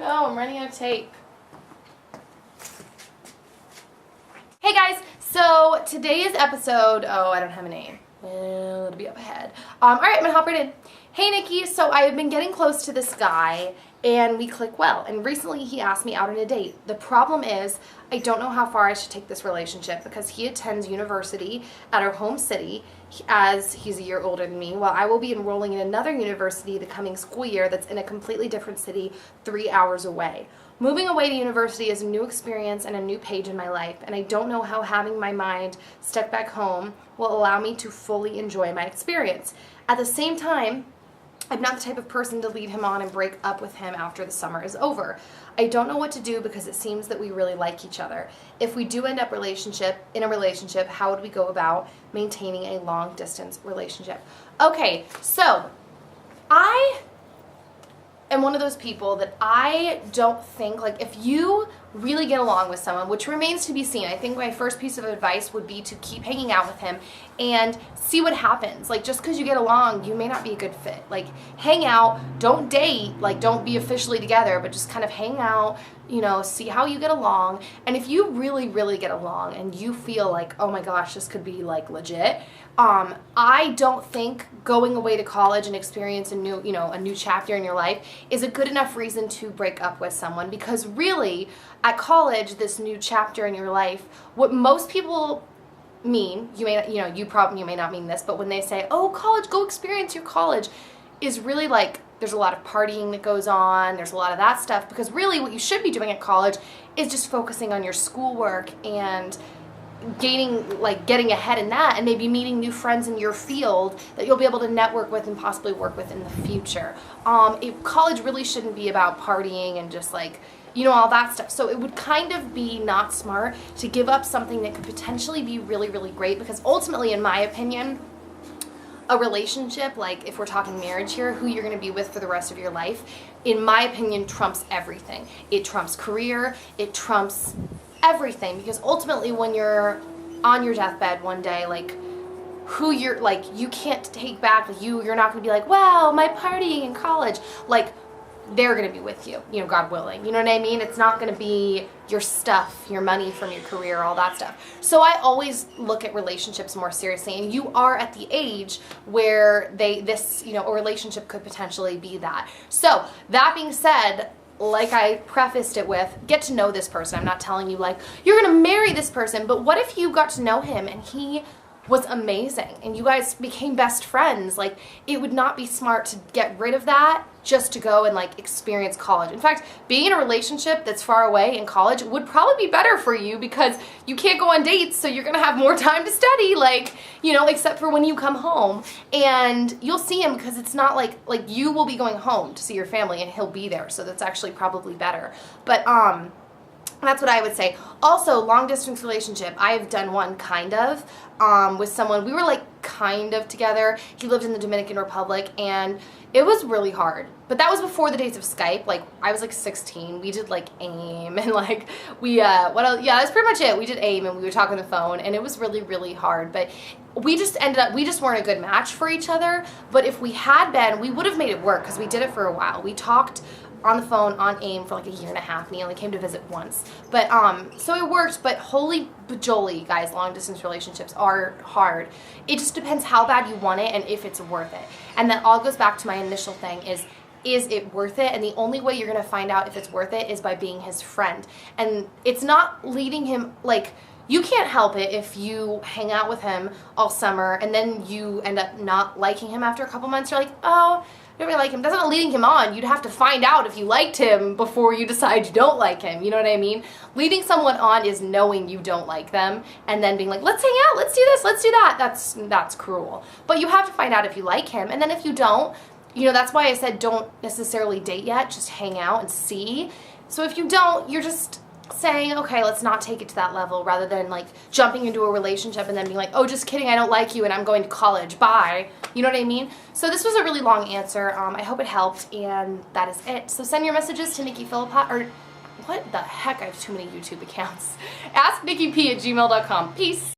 Go, I'm running out of tape. Hey guys, so today's episode, I don't have a name. Well, it'll be up ahead. Alright, I'm gonna hop right in. Hey Nikki, so I have been getting close to this guy and we click well, and recently he asked me out on a date. The problem is I don't know how far I should take this relationship because he attends university at our home city as he's a year older than me, while I will be enrolling in another university the coming school year that's in a completely different city 3 hours away. Moving away to university is a new experience and a new page in my life, and I don't know how having my mind stuck back home will allow me to fully enjoy my experience. At the same time, I'm not the type of person to lead him on and break up with him after the summer is over. I don't know what to do because it seems that we really like each other. If we do end up in a relationship, how would we go about maintaining a long distance relationship? Okay, so I am one of those people that I don't think, like, if you really get along with someone, which remains to be seen, I think my first piece of advice would be to keep hanging out with him and see what happens. Like, just because you get along, you may not be a good fit. Like, hang out, don't date, like, don't be officially together, but just kind of hang out, you know, see how you get along. And if you really, really get along and you feel like, oh my gosh, this could be, like, legit, I don't think going away to college and experience a new chapter in your life is a good enough reason to break up with someone, because really at college, this new chapter in your life, what most people mean, you may not mean this, but when they say, oh, college, go experience your college, is really like there's a lot of partying that goes on, there's a lot of that stuff, because really what you should be doing at college is just focusing on your schoolwork and getting ahead in that, and maybe meeting new friends in your field that you'll be able to network with and possibly work with in the future. College really shouldn't be about partying and just all that stuff. So it would kind of be not smart to give up something that could potentially be really, really great, because ultimately, in my opinion, a relationship, like if we're talking marriage here, who you're going to be with for the rest of your life, in my opinion, trumps everything. It trumps career, it trumps everything, because ultimately when you're on your deathbed one day, who you're you can't take back, you're not going to be like, well, my partying in college, they're going to be with you, God willing, you know what I mean? It's not going to be your stuff, your money from your career, all that stuff. So I always look at relationships more seriously, and you are at the age where a relationship could potentially be that. So that being said, like I prefaced it with, get to know this person. I'm not telling you you're gonna marry this person, but what if you got to know him and he was amazing and you guys became best friends? It would not be smart to get rid of that just to go and experience college. In fact, being in a relationship that's far away in college would probably be better for you, because you can't go on dates, so you're gonna have more time to study, except for when you come home, and you'll see him, because it's not like you will be going home to see your family and he'll be there, so that's actually probably better. But that's what I would say. Also, long distance relationship, I've done one kind of with someone. We were kind of together. He lived in the Dominican Republic, and it was really hard. But that was before the days of Skype. I was 16. We did AIM, and we what else? Yeah, that's pretty much it. We did AIM, and we would talk on the phone, and it was really, really hard. But we just weren't a good match for each other. But if we had been, we would have made it work, because we did it for a while. We talked on the phone on AIM for a year and a half, and he only came to visit once. But so it worked, but holy bajoli, guys, long distance relationships are hard. It just depends how bad you want it and if it's worth it. And that all goes back to my initial thing is it worth it? And the only way you're gonna find out if it's worth it is by being his friend. And it's not leading him, you can't help it if you hang out with him all summer and then you end up not liking him after a couple months. You're like, oh, I don't really like him. That's not leading him on. You'd have to find out if you liked him before you decide you don't like him. You know what I mean? Leading someone on is knowing you don't like them and then being like, let's hang out, let's do this, let's do that. That's cruel. But you have to find out if you like him. And then if you don't, that's why I said don't necessarily date yet. Just hang out and see. So if you don't, you're just saying, okay, let's not take it to that level, rather than jumping into a relationship and then being like, oh, just kidding, I don't like you and I'm going to college, bye. You know what I mean? So this was a really long answer. I hope it helped, and that is it. So send your messages to Nikki Philippa, or what the heck, I have too many YouTube accounts. Asknikkip@gmail.com. Peace.